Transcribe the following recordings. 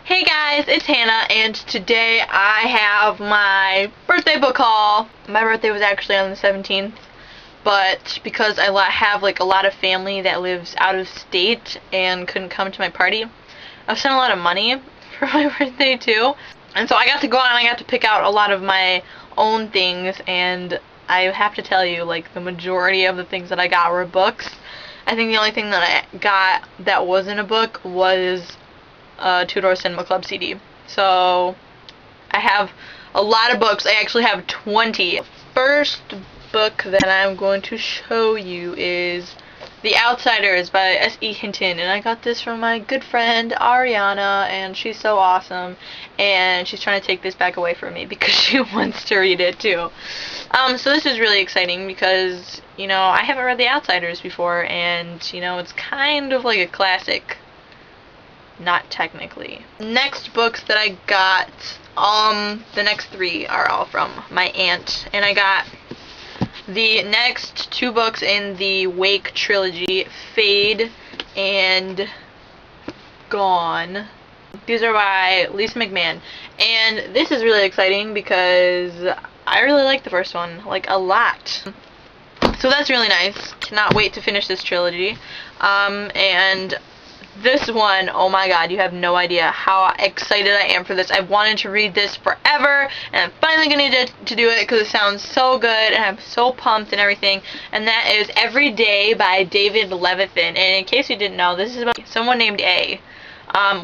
Hey guys, it's Hannah, and today I have my birthday book haul. My birthday was actually on the 17th, but because I have like a lot of family that lives out of state and couldn't come to my party, I've spent a lot of money for my birthday too. And so I got to go out and I got to pick out a lot of my own things, and I have to tell you, like, the majority of the things that I got were books. I think the only thing that I got that wasn't a book was a Two Door Cinema Club CD. So I have a lot of books. I actually have 20. First book that I'm going to show you is The Outsiders by S.E. Hinton, and I got this from my good friend Ariana, and she's so awesome, and she's trying to take this back away from me because she wants to read it too. So this is really exciting because, you know, I haven't read The Outsiders before, and, you know, it's kind of like a classic. Not technically. Next books that I got, the next three are all from my aunt, and I got the next two books in the Wake trilogy, Fade and Gone. These are by Lisa McMahon, and this is really exciting because I really like the first one, like, a lot. So that's really nice. Cannot wait to finish this trilogy. And this one, oh my god, you have no idea how excited I am for this. I've wanted to read this forever, and I'm finally going to do it because it sounds so good, and I'm so pumped and everything. And that is Every Day by David Levithan. And in case you didn't know, this is about someone named A.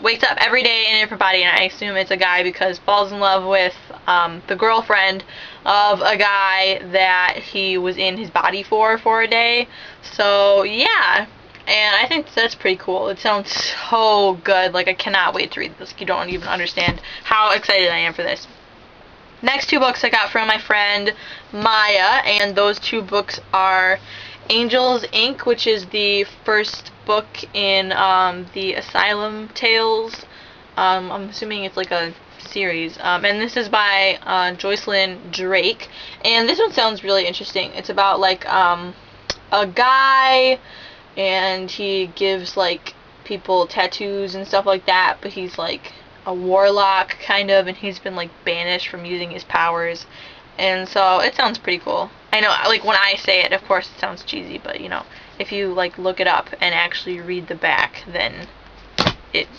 Wakes up every day in a different body, and I assume it's a guy because falls in love with the girlfriend of a guy that he was in his body for a day. So, yeah. And I think that's pretty cool. It sounds so good. Like, I cannot wait to read this. You don't even understand how excited I am for this. Next two books I got from my friend Maya, and those two books are Angels, Inc., which is the first book in the Asylum Tales. I'm assuming it's like a series. And this is by Joycelyn Drake. And this one sounds really interesting. It's about, like, a guy, and he gives, like, people tattoos and stuff like that, but he's, like, a warlock, kind of, and he's been, like, banished from using his powers, and so it sounds pretty cool. I know, like, when I say it, of course it sounds cheesy, but, you know, if you, like, look it up and actually read the back, then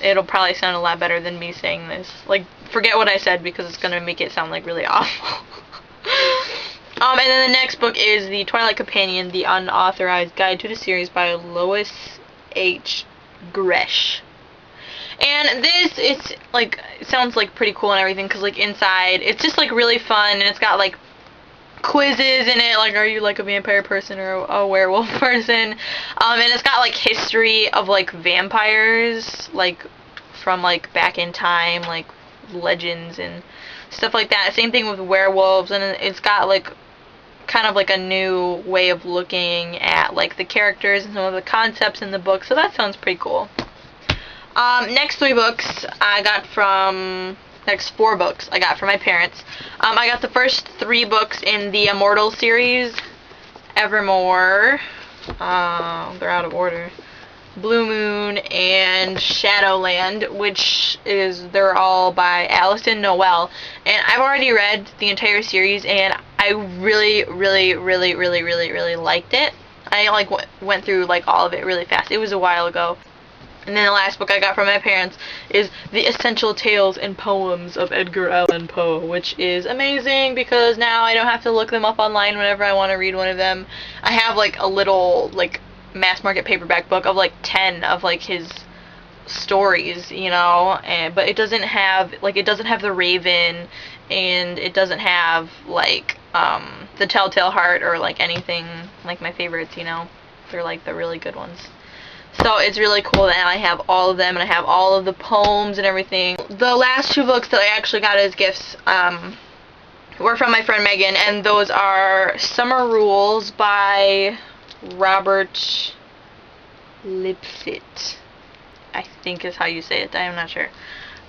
it'll probably sound a lot better than me saying this. Like, forget what I said, because it's gonna make it sound, like, really awful. And then the next book is The Twilight Companion, The Unauthorized Guide to the Series by Lois H. Gresh. And this is, like, it sounds, like, pretty cool and everything, because, like, inside, it's just, like, really fun, and it's got, like, quizzes in it, like, are you, like, a vampire person or a werewolf person? And it's got, like, history of, like, vampires, like, from, like, back in time, like, legends and stuff like that. Same thing with werewolves, and it's got, like, kind of like a new way of looking at, like, the characters and some of the concepts in the book, so that sounds pretty cool. Next four books I got from my parents. I got the first three books in the Immortal series, Evermore, they're out of order, Blue Moon, and Shadowland, which they're all by Alison Noel, and I've already read the entire series, and I really liked it. I, like, went through, like, all of it really fast. It was a while ago. And then the last book I got from my parents is The Essential Tales and Poems of Edgar Allan Poe, which is amazing because now I don't have to look them up online whenever I want to read one of them. I have, like, a little, like, mass market paperback book of, like, 10 of, like, his stories, you know, but it doesn't have, like, it doesn't have The Raven, and it doesn't have, like, The Telltale Heart, or, like, anything like my favorites, you know. They're, like, the really good ones. So it's really cool that I have all of them, and I have all of the poems and everything. The last two books that I actually got as gifts were from my friend Megan, and those are Summer Rules by Robert Lipsett, I think is how you say it. I'm not sure.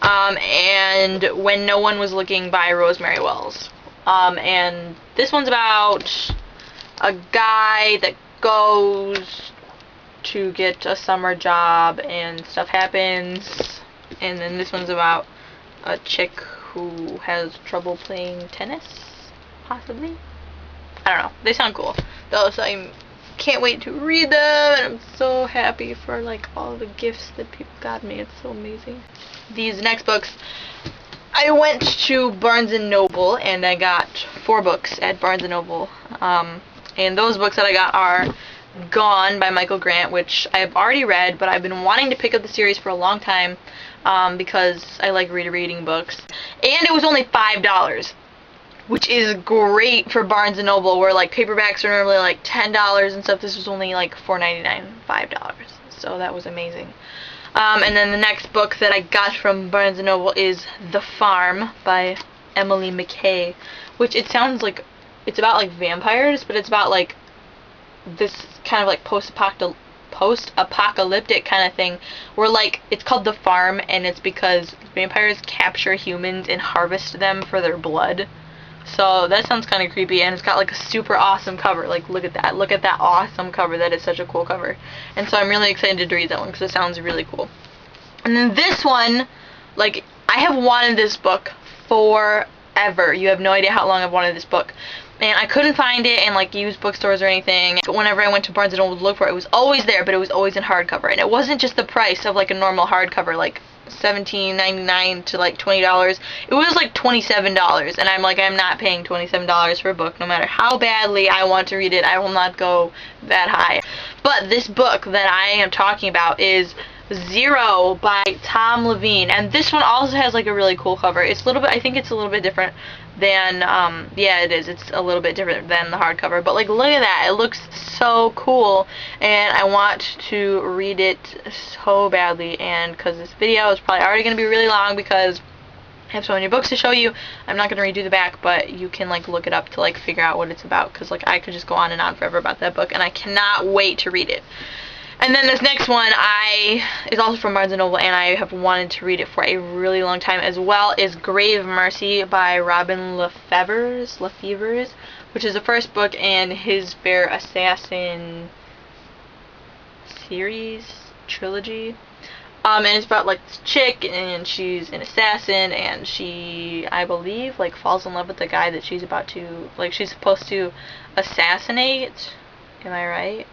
And When No One Was Looking by Rosemary Wells. And this one's about a guy that goes to get a summer job, and stuff happens And then this one's about a chick who has trouble playing tennis, possibly. I don't know. They sound cool. Though, so I can't wait to read them, and I'm so happy for like all the gifts that people got me. It's so amazing. These next books, I went to Barnes & Noble and I got 4 books at Barnes & Noble. And those books that I got are Gone by Michael Grant, which I've already read, but I've been wanting to pick up the series for a long time because I like reading books. And it was only $5, which is great for Barnes & Noble, where like paperbacks are normally like $10 and stuff. This was only like $4.99, $5. So that was amazing. And then the next book that I got from Barnes & Noble is The Farm by Emily McKay, which it sounds like it's about like vampires, but it's about like this kind of like post-apocalyptic kind of thing, where like it's called The Farm, and it's because vampires capture humans and harvest them for their blood. So that sounds kind of creepy, and it's got like a super awesome cover. Like, look at that awesome cover. That is such a cool cover. And so I'm really excited to read that one because it sounds really cool. And then this one, like, I have wanted this book forever. You have no idea how long I've wanted this book. And I couldn't find it in like used bookstores or anything. But whenever I went to Barnes & Noble to look for it, it was always there, but it was always in hardcover. And it wasn't just the price of like a normal hardcover, like $17.99 to like $20. It was like $27, and I'm like, I'm not paying $27 for a book. No matter how badly I want to read it, I will not go that high. But this book that I am talking about is Zero by Tom Levine, and this one also has like a really cool cover. It's a little bit, I think it's a little bit different than, yeah, it is. It's a little bit different than the hardcover, but like, look at that. It looks so cool, and I want to read it so badly. And because this video is probably already going to be really long because I have so many books to show you, I'm not going to redo the back, but you can like look it up to like figure out what it's about, because like I could just go on and on forever about that book, and I cannot wait to read it. And then this next one is also from Barnes & Noble, and I have wanted to read it for a really long time as well, is Grave Mercy by Robin Lefevers, which is the first book in his Bear Assassin trilogy. And it's about like this chick, and she's an assassin, and she, I believe, like falls in love with the guy that she's about to, like, she's supposed to assassinate. Am I right?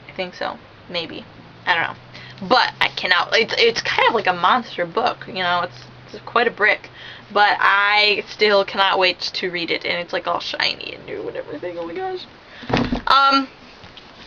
I think so. Maybe. I don't know. But I cannot, it's kind of like a monster book, you know, it's quite a brick. But I still cannot wait to read it, and it's like all shiny and new and everything. Oh my gosh.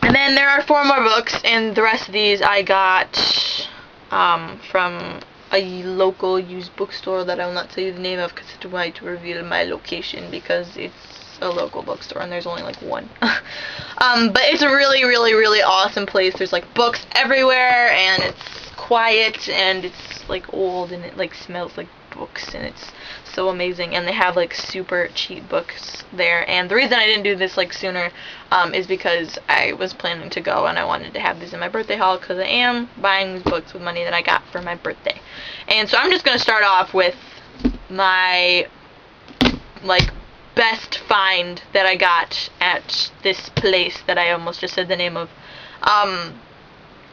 And then there are 4 more books, and the rest of these I got from a local used bookstore that I will not tell you the name of because it's going to reveal my location, because it's a local bookstore and there's only like one. But it's a really, really, really awesome place. There's like books everywhere, and it's quiet, and it's like old, and it like smells like books, and it's so amazing. And they have like super cheap books there. And the reason I didn't do this like sooner is because I was planning to go, and I wanted to have these in my birthday haul, because I am buying these books with money that I got for my birthday. And so I'm just going to start off with my like best find that I got at this place that I almost just said the name of. And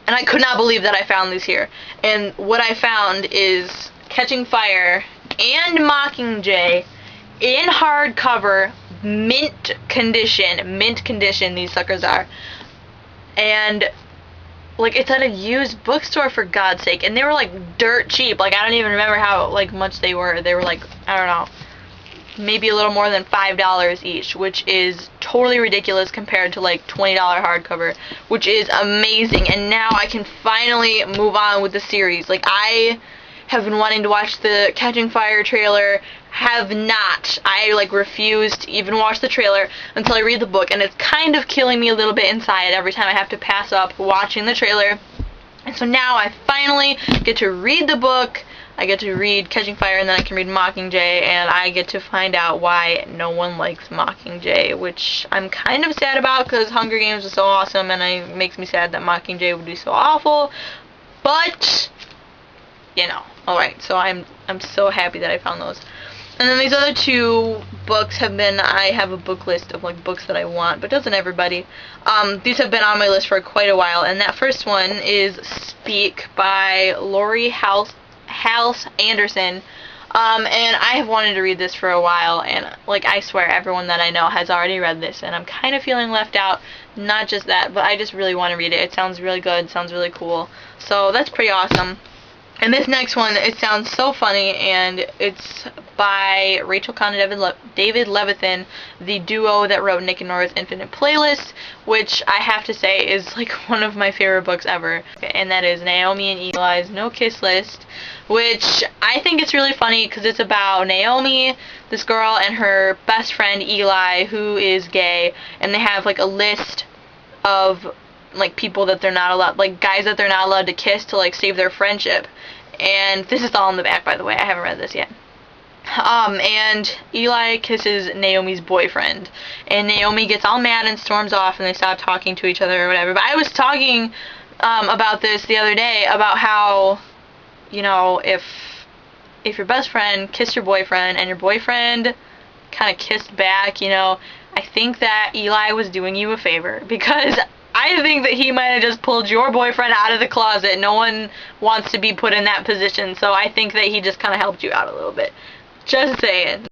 I could not believe that I found these here. And what I found is Catching Fire and Mockingjay in hardcover, mint condition, these suckers are. And like, it's at a used bookstore, for God's sake, and they were like dirt cheap. Like, I don't even remember how like much they were. They were like, I don't know, maybe a little more than $5 each, which is totally ridiculous compared to like $20 hardcover, which is amazing. And now I can finally move on with the series. Like, I have been wanting to watch the Catching Fire trailer, have not. I like refused to even watch the trailer until I read the book, and it's kind of killing me a little bit inside every time I have to pass up watching the trailer. And so now I finally get to read the book. I get to read Catching Fire, and then I can read Mockingjay, and I get to find out why no one likes Mockingjay, which I'm kind of sad about, because Hunger Games was so awesome, and it makes me sad that Mockingjay would be so awful. But, you know, alright, so I'm so happy that I found those. And then these other two books have been, I have a book list of like books that I want, but doesn't everybody? These have been on my list for quite a while, and that first one is Speak by Lori House Anderson. And I have wanted to read this for a while, and like I swear everyone that I know has already read this, and I'm kind of feeling left out. Not just that, but I just really want to read it. It sounds really good, it sounds really cool, so that's pretty awesome. And this next one, it sounds so funny, and it's by Rachel Kahn and David Levithan, the duo that wrote Nick and Nora's Infinite Playlist, which I have to say is like one of my favorite books ever. And that is Naomi and Eli's No Kiss List, which I think it's really funny because it's about Naomi, this girl, and her best friend Eli, who is gay, and they have like a list of like people that they're not allowed, like guys that they're not allowed to kiss to like save their friendship. And this is all in the back, by the way. I haven't read this yet. And Eli kisses Naomi's boyfriend, and Naomi gets all mad and storms off, and they stop talking to each other or whatever. But I was talking about this the other day, about how, you know, if your best friend kissed your boyfriend and your boyfriend kind of kissed back, you know, I think that Eli was doing you a favor, because I think that he might have just pulled your boyfriend out of the closet. No one wants to be put in that position, so I think that he just kind of helped you out a little bit. Just saying.